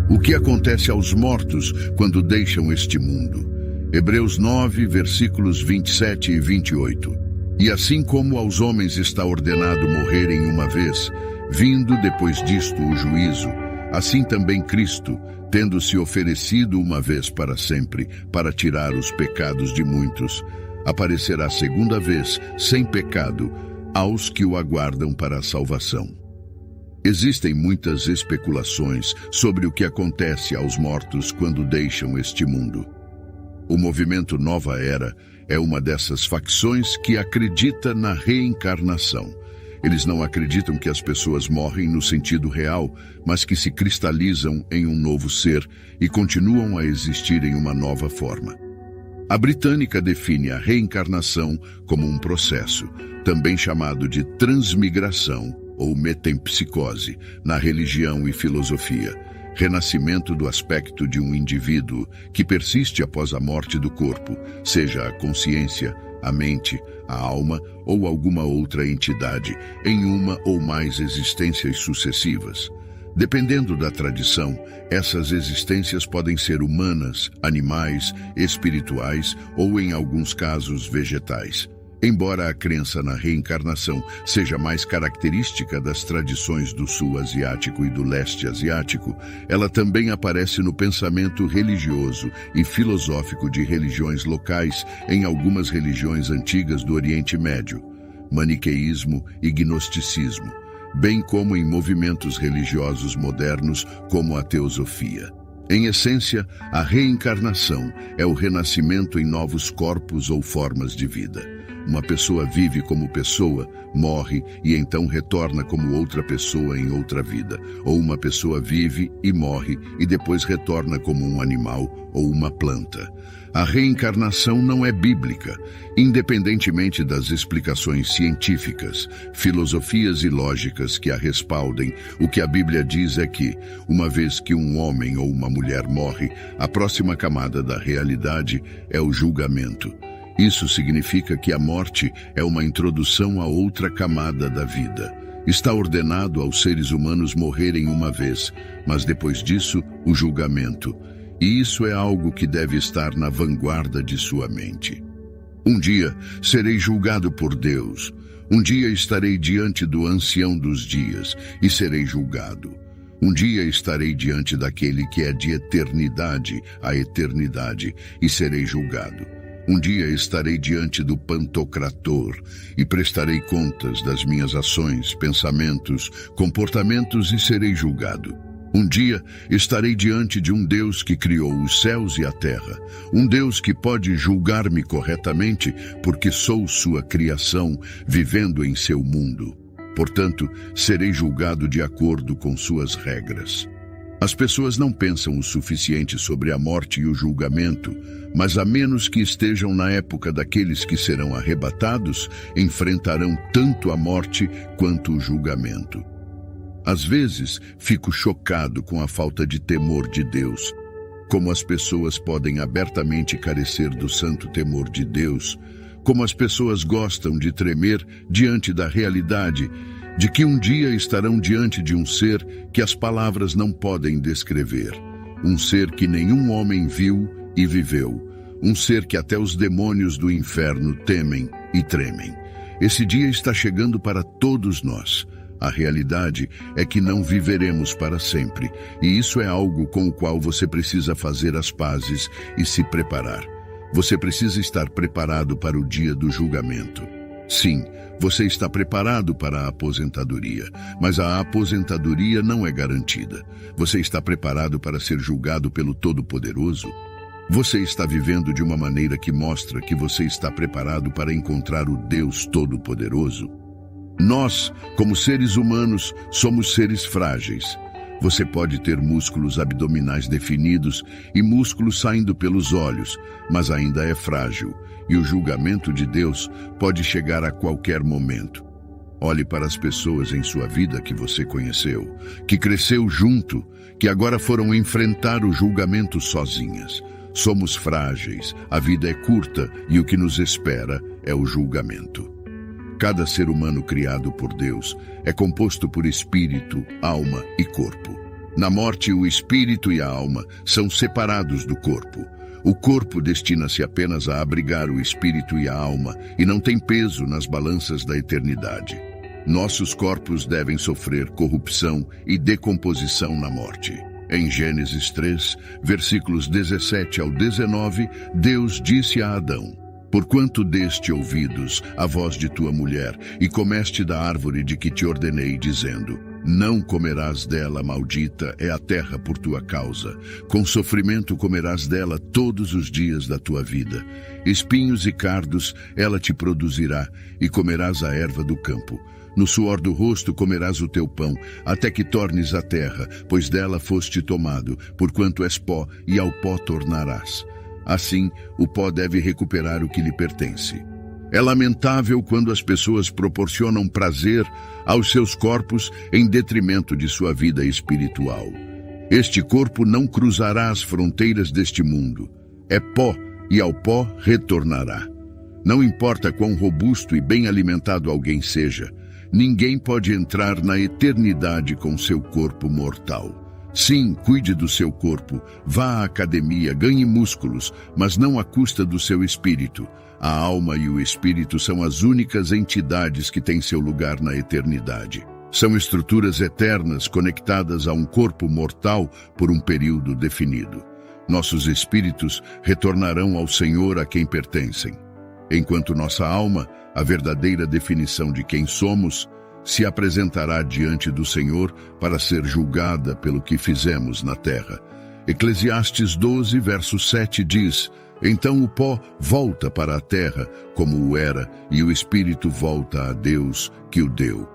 O que acontece aos mortos quando deixam este mundo? Hebreus 9, versículos 27 e 28. E assim como aos homens está ordenado morrerem uma vez, vindo depois disto o juízo, assim também Cristo, tendo se oferecido uma vez para sempre, para tirar os pecados de muitos, aparecerá segunda vez, sem pecado, aos que o aguardam para a salvação. Existem muitas especulações sobre o que acontece aos mortos quando deixam este mundo. O movimento Nova Era é uma dessas facções que acredita na reencarnação. Eles não acreditam que as pessoas morrem no sentido real, mas que se cristalizam em um novo ser e continuam a existir em uma nova forma. A britânica define a reencarnação como um processo, também chamado de transmigração ou metempsicose, na religião e filosofia, renascimento do aspecto de um indivíduo que persiste após a morte do corpo, seja a consciência, a mente, a alma ou alguma outra entidade, em uma ou mais existências sucessivas. Dependendo da tradição, essas existências podem ser humanas, animais, espirituais ou, em alguns casos, vegetais. Embora a crença na reencarnação seja mais característica das tradições do sul asiático e do leste asiático, ela também aparece no pensamento religioso e filosófico de religiões locais em algumas religiões antigas do Oriente Médio, maniqueísmo e gnosticismo, bem como em movimentos religiosos modernos como a teosofia. Em essência, a reencarnação é o renascimento em novos corpos ou formas de vida. Uma pessoa vive como pessoa, morre e então retorna como outra pessoa em outra vida. Ou uma pessoa vive e morre e depois retorna como um animal ou uma planta. A reencarnação não é bíblica, independentemente das explicações científicas, filosofias e lógicas que a respaldem. O que a Bíblia diz é que, uma vez que um homem ou uma mulher morre, a próxima camada da realidade é o julgamento. Isso significa que a morte é uma introdução a outra camada da vida. Está ordenado aos seres humanos morrerem uma vez, mas depois disso, o julgamento. E isso é algo que deve estar na vanguarda de sua mente. Um dia serei julgado por Deus. Um dia estarei diante do ancião dos dias e serei julgado. Um dia estarei diante daquele que é de eternidade a eternidade e serei julgado. Um dia estarei diante do Pantocrator e prestarei contas das minhas ações, pensamentos, comportamentos e serei julgado. Um dia estarei diante de um Deus que criou os céus e a terra, um Deus que pode julgar-me corretamente porque sou sua criação, vivendo em seu mundo. Portanto, serei julgado de acordo com suas regras. As pessoas não pensam o suficiente sobre a morte e o julgamento, mas a menos que estejam na época daqueles que serão arrebatados, enfrentarão tanto a morte quanto o julgamento. Às vezes, fico chocado com a falta de temor de Deus. Como as pessoas podem abertamente carecer do santo temor de Deus, como as pessoas gostam de tremer diante da realidade de que um dia estarão diante de um ser que as palavras não podem descrever, um ser que nenhum homem viu e viveu, um ser que até os demônios do inferno temem e tremem. Esse dia está chegando para todos nós. A realidade é que não viveremos para sempre, e isso é algo com o qual você precisa fazer as pazes e se preparar. Você precisa estar preparado para o dia do julgamento. Sim, você está preparado para a aposentadoria, mas a aposentadoria não é garantida. Você está preparado para ser julgado pelo Todo-Poderoso? Você está vivendo de uma maneira que mostra que você está preparado para encontrar o Deus Todo-Poderoso? Nós, como seres humanos, somos seres frágeis. Você pode ter músculos abdominais definidos e músculos saindo pelos olhos, mas ainda é frágil, e o julgamento de Deus pode chegar a qualquer momento. Olhe para as pessoas em sua vida que você conheceu, que cresceu junto, que agora foram enfrentar o julgamento sozinhas. Somos frágeis, a vida é curta e o que nos espera é o julgamento. Cada ser humano criado por Deus é composto por espírito, alma e corpo. Na morte, o espírito e a alma são separados do corpo. O corpo destina-se apenas a abrigar o espírito e a alma e não tem peso nas balanças da eternidade. Nossos corpos devem sofrer corrupção e decomposição na morte. Em Gênesis 3, versículos 17 ao 19, Deus disse a Adão: Porquanto deste ouvidos à voz de tua mulher e comeste da árvore de que te ordenei, dizendo: Não comerás dela, maldita é a terra por tua causa. Com sofrimento comerás dela todos os dias da tua vida. Espinhos e cardos ela te produzirá, e comerás a erva do campo. No suor do rosto comerás o teu pão, até que tornes a terra, pois dela foste tomado, porquanto és pó, e ao pó tornarás. Assim, o pó deve recuperar o que lhe pertence. É lamentável quando as pessoas proporcionam prazer aos seus corpos em detrimento de sua vida espiritual. Este corpo não cruzará as fronteiras deste mundo. É pó, e ao pó retornará. Não importa quão robusto e bem alimentado alguém seja, ninguém pode entrar na eternidade com seu corpo mortal. Sim, cuide do seu corpo, vá à academia, ganhe músculos, mas não à custa do seu espírito. A alma e o espírito são as únicas entidades que têm seu lugar na eternidade. São estruturas eternas conectadas a um corpo mortal por um período definido. Nossos espíritos retornarão ao Senhor a quem pertencem, enquanto nossa alma, a verdadeira definição de quem somos, se apresentará diante do Senhor para ser julgada pelo que fizemos na terra. Eclesiastes 12, verso 7 diz: Então o pó volta para a terra como o era, e o espírito volta a Deus que o deu.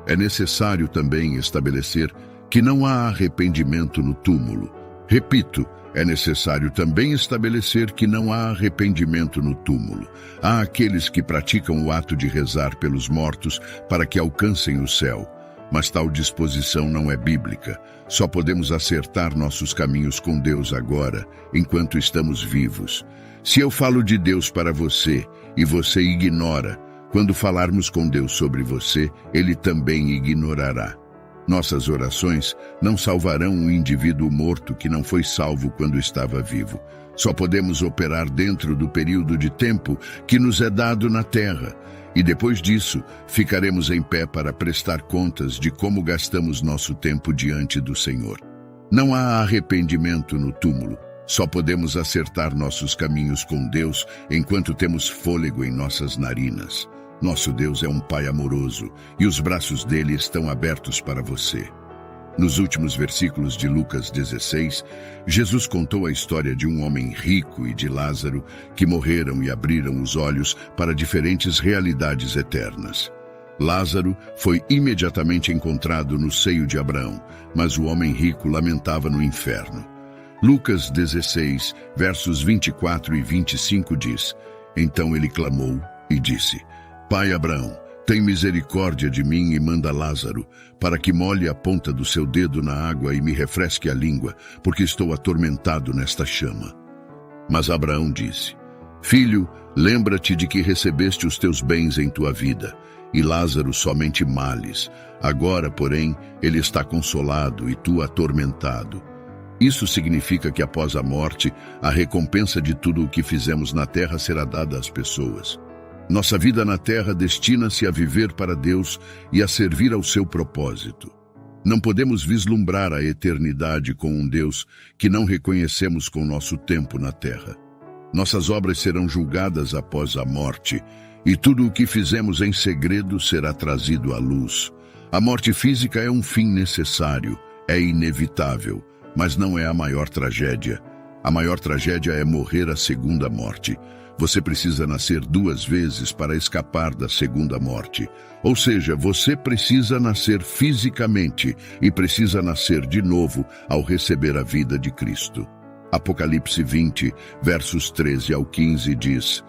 É necessário também estabelecer que não há arrependimento no túmulo. Repito, é necessário também estabelecer que não há arrependimento no túmulo. Há aqueles que praticam o ato de rezar pelos mortos para que alcancem o céu, mas tal disposição não é bíblica. Só podemos acertar nossos caminhos com Deus agora, enquanto estamos vivos. Se eu falo de Deus para você e você ignora, quando falarmos com Deus sobre você, Ele também ignorará. Nossas orações não salvarão um indivíduo morto que não foi salvo quando estava vivo. Só podemos operar dentro do período de tempo que nos é dado na terra. E depois disso, ficaremos em pé para prestar contas de como gastamos nosso tempo diante do Senhor. Não há arrependimento no túmulo. Só podemos acertar nossos caminhos com Deus enquanto temos fôlego em nossas narinas. Nosso Deus é um Pai amoroso e os braços dele estão abertos para você. Nos últimos versículos de Lucas 16, Jesus contou a história de um homem rico e de Lázaro que morreram e abriram os olhos para diferentes realidades eternas. Lázaro foi imediatamente encontrado no seio de Abraão, mas o homem rico lamentava no inferno. Lucas 16, versos 24 e 25 diz: Então ele clamou e disse: Pai Abraão, tem misericórdia de mim e manda Lázaro, para que molhe a ponta do seu dedo na água e me refresque a língua, porque estou atormentado nesta chama. Mas Abraão disse: Filho, lembra-te de que recebeste os teus bens em tua vida, e Lázaro somente males. Agora, porém, ele está consolado e tu atormentado. Isso significa que após a morte, a recompensa de tudo o que fizemos na terra será dada às pessoas. Nossa vida na terra destina-se a viver para Deus e a servir ao seu propósito. Não podemos vislumbrar a eternidade com um Deus que não reconhecemos com nosso tempo na terra. Nossas obras serão julgadas após a morte, e tudo o que fizemos em segredo será trazido à luz. A morte física é um fim necessário, é inevitável, mas não é a maior tragédia. A maior tragédia é morrer a segunda morte. Você precisa nascer 2 vezes para escapar da segunda morte. Ou seja, você precisa nascer fisicamente e precisa nascer de novo ao receber a vida de Cristo. Apocalipse 20, versos 13 ao 15 diz: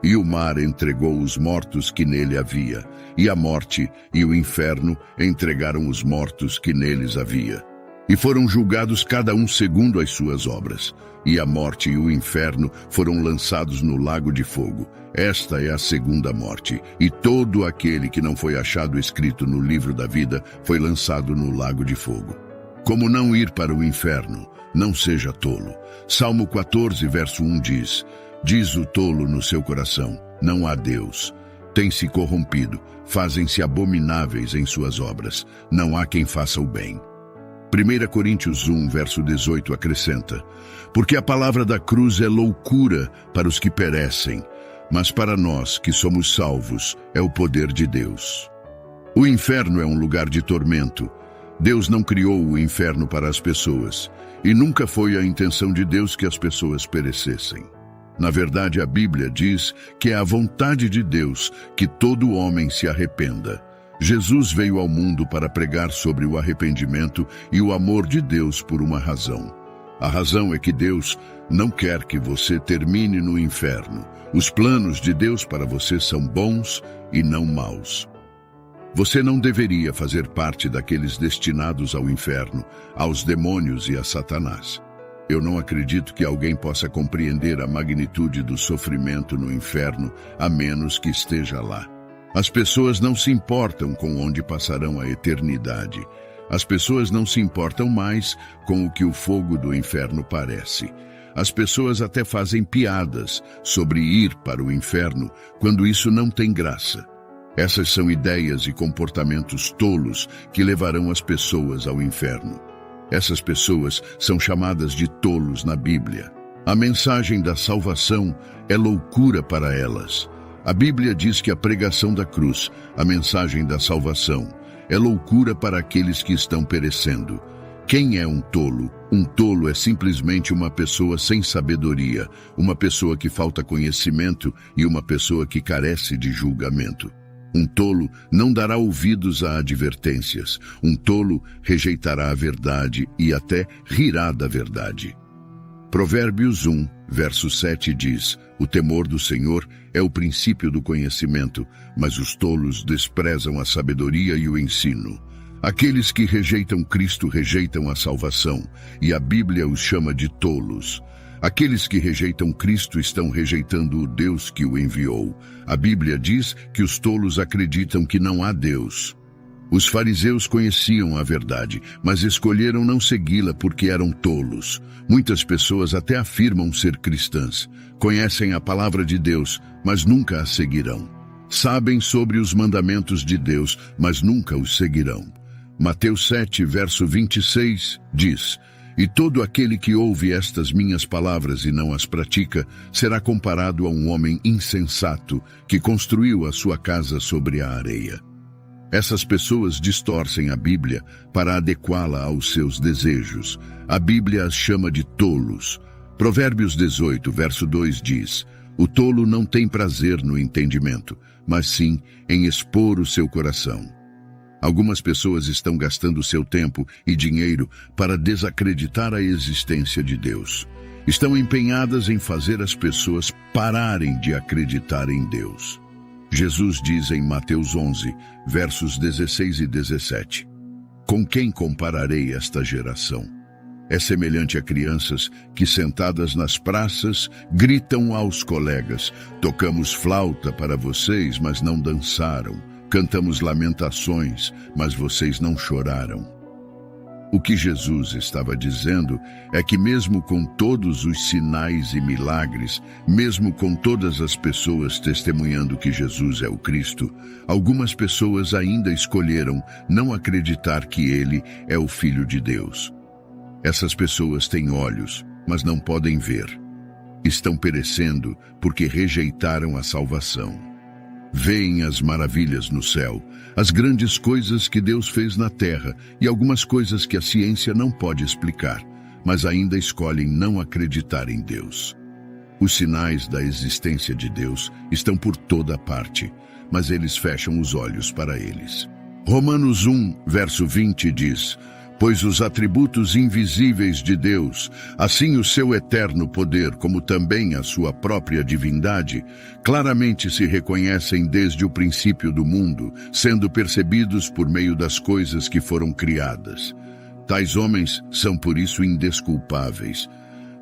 E o mar entregou os mortos que nele havia, e a morte e o inferno entregaram os mortos que neles havia. E foram julgados cada um segundo as suas obras. E a morte e o inferno foram lançados no lago de fogo. Esta é a segunda morte, e todo aquele que não foi achado escrito no livro da vida foi lançado no lago de fogo. Como não ir para o inferno? Não seja tolo. Salmo 14, verso 1 diz: diz o tolo no seu coração, não há Deus. Tem-se corrompido, fazem-se abomináveis em suas obras, não há quem faça o bem. 1 Coríntios 1, verso 18 acrescenta: porque a palavra da cruz é loucura para os que perecem, mas para nós que somos salvos é o poder de Deus. O inferno é um lugar de tormento. Deus não criou o inferno para as pessoas, e nunca foi a intenção de Deus que as pessoas perecessem. Na verdade, a Bíblia diz que é a vontade de Deus que todo homem se arrependa. Jesus veio ao mundo para pregar sobre o arrependimento e o amor de Deus por uma razão. A razão é que Deus não quer que você termine no inferno. Os planos de Deus para você são bons e não maus. Você não deveria fazer parte daqueles destinados ao inferno, aos demônios e a Satanás. Eu não acredito que alguém possa compreender a magnitude do sofrimento no inferno, a menos que esteja lá. As pessoas não se importam com onde passarão a eternidade. As pessoas não se importam mais com o que o fogo do inferno parece. As pessoas até fazem piadas sobre ir para o inferno quando isso não tem graça. Essas são ideias e comportamentos tolos que levarão as pessoas ao inferno. Essas pessoas são chamadas de tolos na Bíblia. A mensagem da salvação é loucura para elas. A Bíblia diz que a pregação da cruz, a mensagem da salvação, é loucura para aqueles que estão perecendo. Quem é um tolo? Um tolo é simplesmente uma pessoa sem sabedoria, uma pessoa que falta conhecimento e uma pessoa que carece de julgamento. Um tolo não dará ouvidos a advertências. Um tolo rejeitará a verdade e até rirá da verdade. Provérbios 1, verso 7 diz: o temor do Senhor é o princípio do conhecimento, mas os tolos desprezam a sabedoria e o ensino. Aqueles que rejeitam Cristo rejeitam a salvação, e a Bíblia os chama de tolos. Aqueles que rejeitam Cristo estão rejeitando o Deus que o enviou. A Bíblia diz que os tolos acreditam que não há Deus. Os fariseus conheciam a verdade, mas escolheram não segui-la porque eram tolos. Muitas pessoas até afirmam ser cristãs. Conhecem a palavra de Deus, mas nunca a seguirão. Sabem sobre os mandamentos de Deus, mas nunca os seguirão. Mateus 7, verso 26 diz: e todo aquele que ouve estas minhas palavras e não as pratica, será comparado a um homem insensato que construiu a sua casa sobre a areia. Essas pessoas distorcem a Bíblia para adequá-la aos seus desejos. A Bíblia as chama de tolos. Provérbios 18, verso 2 diz: o tolo não tem prazer no entendimento, mas sim em expor o seu coração. Algumas pessoas estão gastando seu tempo e dinheiro para desacreditar a existência de Deus. Estão empenhadas em fazer as pessoas pararem de acreditar em Deus. Jesus diz em Mateus 11, versos 16 e 17: com quem compararei esta geração? É semelhante a crianças que, sentadas nas praças, gritam aos colegas: tocamos flauta para vocês, mas não dançaram. Cantamos lamentações, mas vocês não choraram. O que Jesus estava dizendo é que mesmo com todos os sinais e milagres, mesmo com todas as pessoas testemunhando que Jesus é o Cristo, algumas pessoas ainda escolheram não acreditar que Ele é o Filho de Deus. Essas pessoas têm olhos, mas não podem ver. Estão perecendo porque rejeitaram a salvação. Veem as maravilhas no céu, as grandes coisas que Deus fez na terra e algumas coisas que a ciência não pode explicar, mas ainda escolhem não acreditar em Deus. Os sinais da existência de Deus estão por toda parte, mas eles fecham os olhos para eles. Romanos 1, verso 20 diz: pois os atributos invisíveis de Deus, assim o seu eterno poder, como também a sua própria divindade, claramente se reconhecem desde o princípio do mundo, sendo percebidos por meio das coisas que foram criadas. Tais homens são por isso indesculpáveis.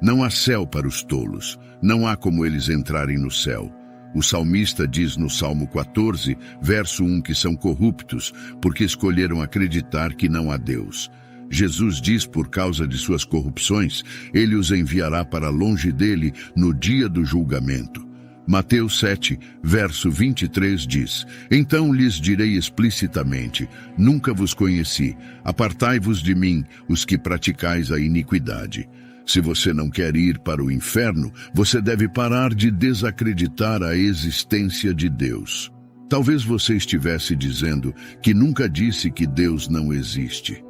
Não há céu para os tolos, não há como eles entrarem no céu. O salmista diz no Salmo 14, verso 1, que são corruptos, porque escolheram acreditar que não há Deus. Jesus diz por causa de suas corrupções, ele os enviará para longe dele no dia do julgamento. Mateus 7, verso 23 diz: Então lhes direi explicitamente, nunca vos conheci, apartai-vos de mim, os que praticais a iniquidade. Se você não quer ir para o inferno, você deve parar de desacreditar a existência de Deus. Talvez você estivesse dizendo que nunca disse que Deus não existe.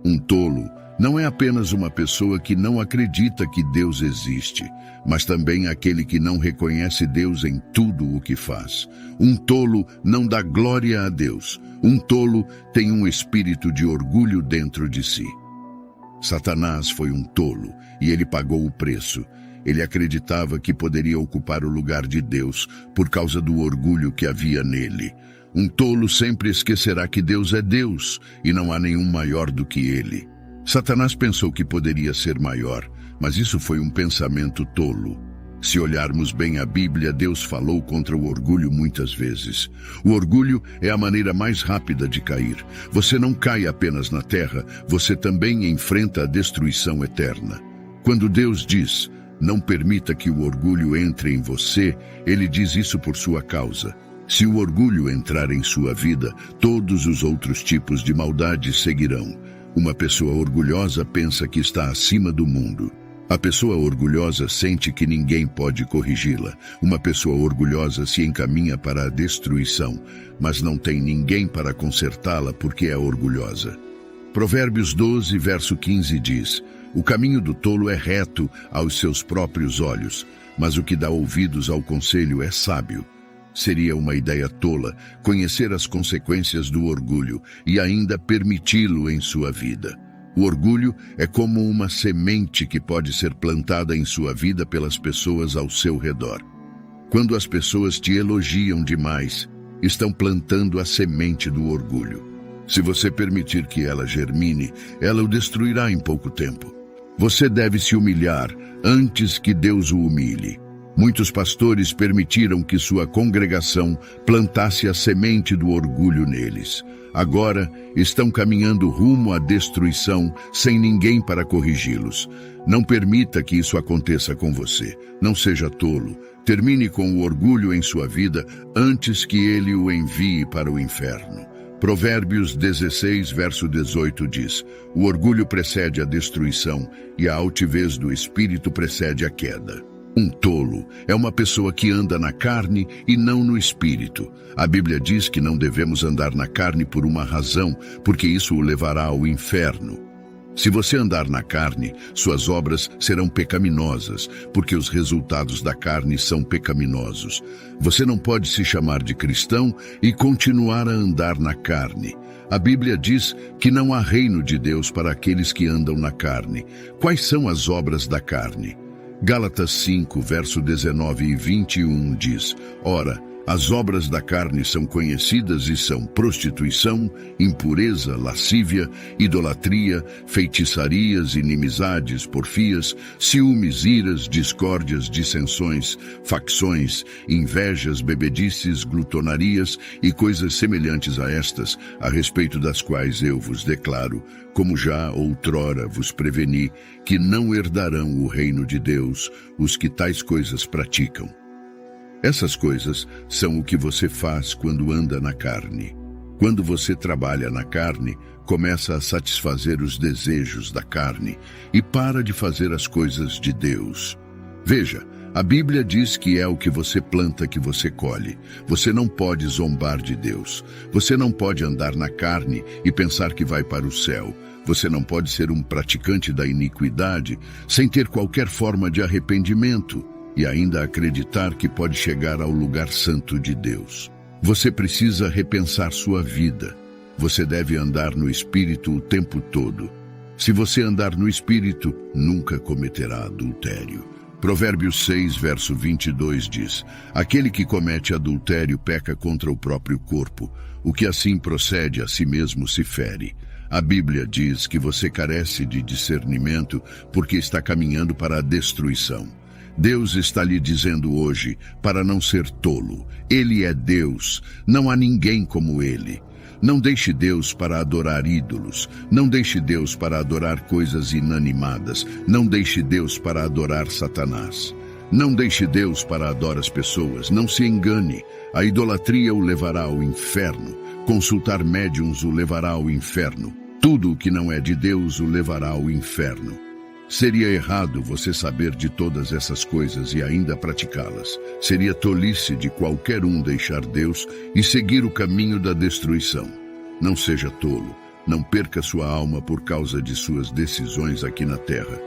Um tolo não é apenas uma pessoa que não acredita que Deus existe, mas também aquele que não reconhece Deus em tudo o que faz. Um tolo não dá glória a Deus. Um tolo tem um espírito de orgulho dentro de si. Satanás foi um tolo e ele pagou o preço. Ele acreditava que poderia ocupar o lugar de Deus por causa do orgulho que havia nele. Um tolo sempre esquecerá que Deus é Deus e não há nenhum maior do que ele. Satanás pensou que poderia ser maior, mas isso foi um pensamento tolo. Se olharmos bem a Bíblia, Deus falou contra o orgulho muitas vezes. O orgulho é a maneira mais rápida de cair. Você não cai apenas na terra, você também enfrenta a destruição eterna. Quando Deus diz, não permita que o orgulho entre em você, ele diz isso por sua causa. Se o orgulho entrar em sua vida, todos os outros tipos de maldade seguirão. Uma pessoa orgulhosa pensa que está acima do mundo. A pessoa orgulhosa sente que ninguém pode corrigi-la. Uma pessoa orgulhosa se encaminha para a destruição, mas não tem ninguém para consertá-la porque é orgulhosa. Provérbios 12, verso 15 diz: O caminho do tolo é reto aos seus próprios olhos, mas o que dá ouvidos ao conselho é sábio. Seria uma ideia tola conhecer as consequências do orgulho e ainda permiti-lo em sua vida. O orgulho é como uma semente que pode ser plantada em sua vida pelas pessoas ao seu redor. Quando as pessoas te elogiam demais, estão plantando a semente do orgulho. Se você permitir que ela germine, ela o destruirá em pouco tempo. Você deve se humilhar antes que Deus o humilhe. Muitos pastores permitiram que sua congregação plantasse a semente do orgulho neles. Agora estão caminhando rumo à destruição sem ninguém para corrigi-los. Não permita que isso aconteça com você. Não seja tolo. Termine com o orgulho em sua vida antes que ele o envie para o inferno. Provérbios 16, verso 18 diz: O orgulho precede a destruição e a altivez do espírito precede a queda. Um tolo é uma pessoa que anda na carne e não no espírito. A Bíblia diz que não devemos andar na carne por uma razão, porque isso o levará ao inferno. Se você andar na carne, suas obras serão pecaminosas, porque os resultados da carne são pecaminosos. Você não pode se chamar de cristão e continuar a andar na carne. A Bíblia diz que não há reino de Deus para aqueles que andam na carne. Quais são as obras da carne? Gálatas 5, verso 19 e 21 diz: Ora, as obras da carne são conhecidas e são prostituição, impureza, lascívia, idolatria, feitiçarias, inimizades, porfias, ciúmes, iras, discórdias, dissensões, facções, invejas, bebedices, glutonarias e coisas semelhantes a estas, a respeito das quais eu vos declaro, como já outrora vos preveni, que não herdarão o reino de Deus os que tais coisas praticam. Essas coisas são o que você faz quando anda na carne. Quando você trabalha na carne, começa a satisfazer os desejos da carne e para de fazer as coisas de Deus. Veja, a Bíblia diz que é o que você planta que você colhe. Você não pode zombar de Deus. Você não pode andar na carne e pensar que vai para o céu. Você não pode ser um praticante da iniquidade sem ter qualquer forma de arrependimento e ainda acreditar que pode chegar ao lugar santo de Deus. Você precisa repensar sua vida. Você deve andar no Espírito o tempo todo. Se você andar no Espírito, nunca cometerá adultério. Provérbios 6, verso 22 diz: Aquele que comete adultério peca contra o próprio corpo. O que assim procede a si mesmo se fere. A Bíblia diz que você carece de discernimento porque está caminhando para a destruição. Deus está lhe dizendo hoje para não ser tolo. Ele é Deus, não há ninguém como Ele. Não deixe Deus para adorar ídolos. Não deixe Deus para adorar coisas inanimadas. Não deixe Deus para adorar Satanás. Não deixe Deus para adorar as pessoas. Não se engane. A idolatria o levará ao inferno. Consultar médiuns o levará ao inferno. Tudo o que não é de Deus o levará ao inferno. Seria errado você saber de todas essas coisas e ainda praticá-las. Seria tolice de qualquer um deixar Deus e seguir o caminho da destruição. Não seja tolo. Não perca sua alma por causa de suas decisões aqui na terra.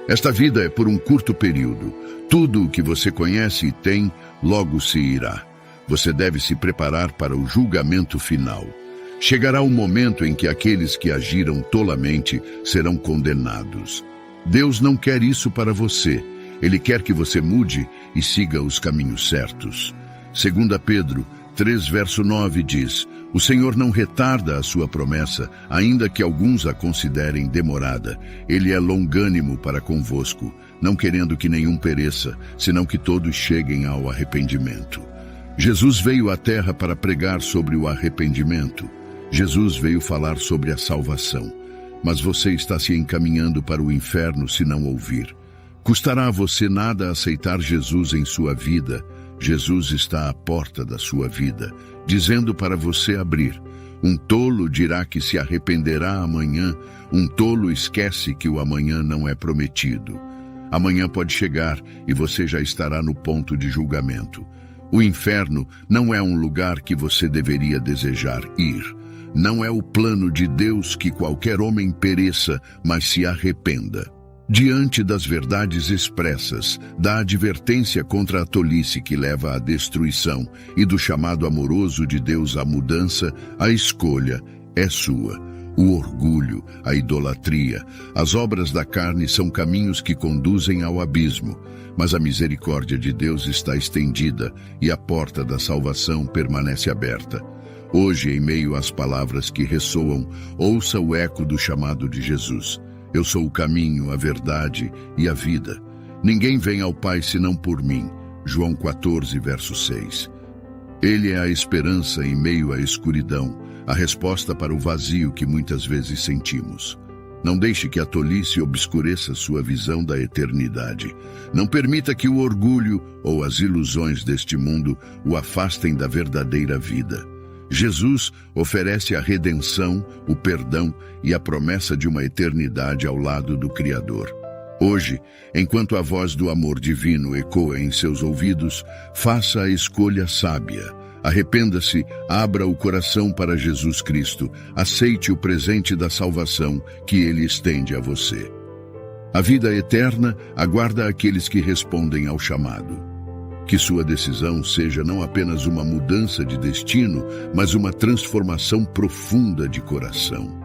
Esta vida é por um curto período. Tudo o que você conhece e tem, logo se irá. Você deve se preparar para o julgamento final. Chegará o momento em que aqueles que agiram tolamente serão condenados. Deus não quer isso para você. Ele quer que você mude e siga os caminhos certos. 2 Pedro 3, verso 9 diz: O Senhor não retarda a sua promessa, ainda que alguns a considerem demorada. Ele é longânimo para convosco, não querendo que nenhum pereça, senão que todos cheguem ao arrependimento. Jesus veio à terra para pregar sobre o arrependimento. Jesus veio falar sobre a salvação. Mas você está se encaminhando para o inferno se não ouvir. Custará a você nada aceitar Jesus em sua vida. Jesus está à porta da sua vida, dizendo para você abrir. Um tolo dirá que se arrependerá amanhã. Um tolo esquece que o amanhã não é prometido. Amanhã pode chegar e você já estará no ponto de julgamento. O inferno não é um lugar que você deveria desejar ir. Não é o plano de Deus que qualquer homem pereça, mas se arrependa. Diante das verdades expressas, da advertência contra a tolice que leva à destruição e do chamado amoroso de Deus à mudança, a escolha é sua. O orgulho, a idolatria, as obras da carne são caminhos que conduzem ao abismo, mas a misericórdia de Deus está estendida e a porta da salvação permanece aberta. Hoje, em meio às palavras que ressoam, ouça o eco do chamado de Jesus. Eu sou o caminho, a verdade e a vida. Ninguém vem ao Pai senão por mim. João 14, verso 6. Ele é a esperança em meio à escuridão, a resposta para o vazio que muitas vezes sentimos. Não deixe que a tolice obscureça sua visão da eternidade. Não permita que o orgulho ou as ilusões deste mundo o afastem da verdadeira vida. Jesus oferece a redenção, o perdão e a promessa de uma eternidade ao lado do Criador. Hoje, enquanto a voz do amor divino ecoa em seus ouvidos, faça a escolha sábia. Arrependa-se, abra o coração para Jesus Cristo, aceite o presente da salvação que Ele estende a você. A vida eterna aguarda aqueles que respondem ao chamado. Que sua decisão seja não apenas uma mudança de destino, mas uma transformação profunda de coração.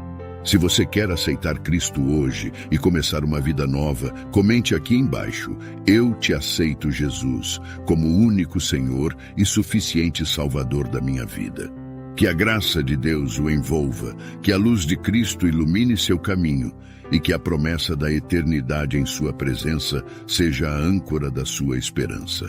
Se você quer aceitar Cristo hoje e começar uma vida nova, comente aqui embaixo: Eu te aceito, Jesus, como o único Senhor e suficiente Salvador da minha vida. Que a graça de Deus o envolva, que a luz de Cristo ilumine seu caminho e que a promessa da eternidade em sua presença seja a âncora da sua esperança.